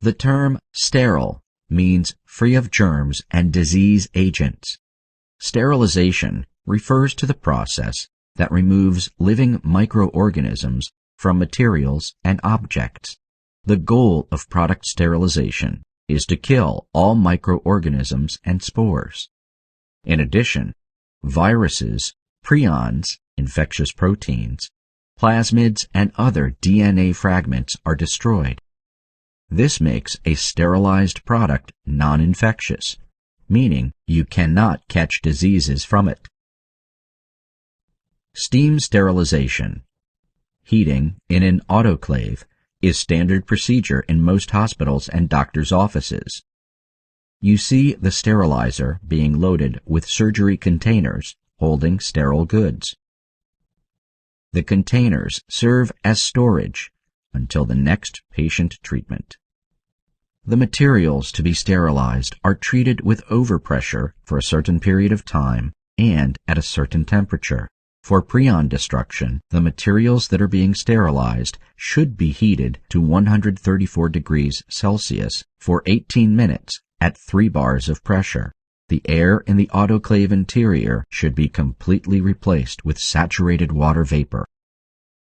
The term sterile means free of germs and disease agents. Sterilization refers to the process that removes living microorganisms from materials and objects. The goal of product sterilization is to kill all microorganisms and spores. In addition, viruses, prions, infectious proteins, plasmids, and other DNA fragments are destroyed. This makes a sterilized product non-infectious, meaning you cannot catch diseases from it. Steam sterilization. Heating in an autoclave is standard procedure in most hospitals and doctors' offices. You see the sterilizer being loaded with surgery containers holding sterile goods. The containers serve as storage until the next patient treatment. The materials to be sterilized are treated with overpressure for a certain period of time and at a certain temperature. For prion destruction, the materials that are being sterilized should be heated to 134 degrees Celsius for 18 minutes at 3 bars of pressure. The air in the autoclave interior should be completely replaced with saturated water vapor.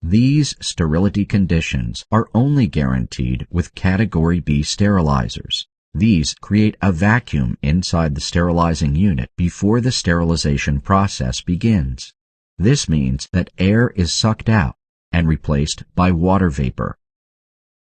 These sterility conditions are only guaranteed with Category B sterilizers. These create a vacuum inside the sterilizing unit before the sterilization process begins. This means that air is sucked out and replaced by water vapor.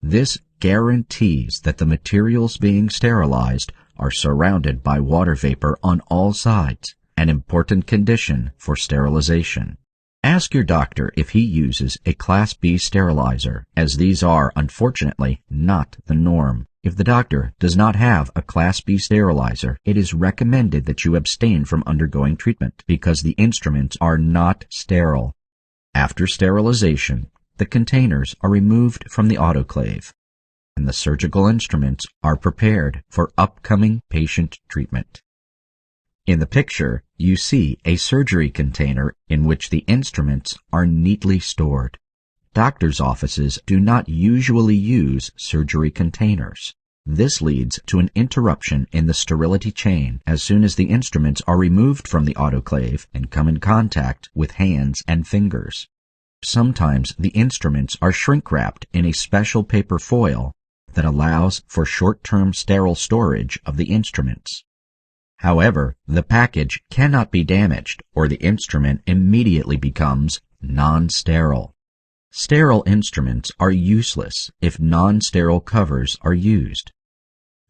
This guarantees that the materials being sterilized are surrounded by water vapor on all sides, an important condition for sterilization. Ask your doctor if he uses a Class B sterilizer, as these are, unfortunately, not the norm. If the doctor does not have a Class B sterilizer, it is recommended that you abstain from undergoing treatment because the instruments are not sterile. After sterilization, the containers are removed from the autoclave, and the surgical instruments are prepared for upcoming patient treatment. In the picture, you see a surgery container in which the instruments are neatly stored. Doctors' offices do not usually use surgery containers. This leads to an interruption in the sterility chain as soon as the instruments are removed from the autoclave and come in contact with hands and fingers. Sometimes the instruments are shrink-wrapped in a special paper foil that allows for short-term sterile storage of the instruments. However, the package cannot be damaged or the instrument immediately becomes non-sterile. Sterile instruments are useless if non-sterile covers are used.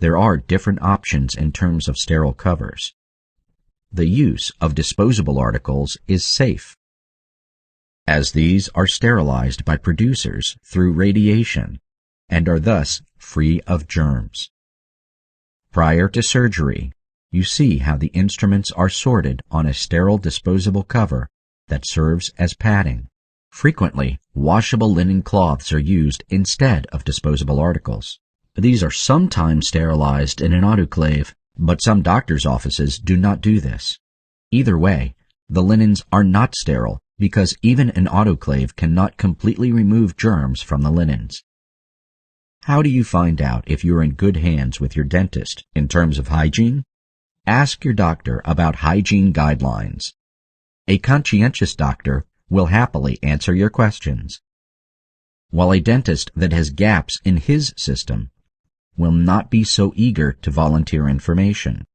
There are different options in terms of sterile covers. The use of disposable articles is safe, as these are sterilized by producers through radiation and are thus free of germs. Prior to surgery, you see how the instruments are sorted on a sterile disposable cover that serves as padding. Frequently, washable linen cloths are used instead of disposable articles. These are sometimes sterilized in an autoclave, but some doctors' offices do not do this. Either way, the linens are not sterile because even an autoclave cannot completely remove germs from the linens. How do you find out if you're in good hands with your dentist in terms of hygiene? Ask your doctor about hygiene guidelines. A conscientious doctor will happily answer your questions, while a dentist that has gaps in his system will not be so eager to volunteer information.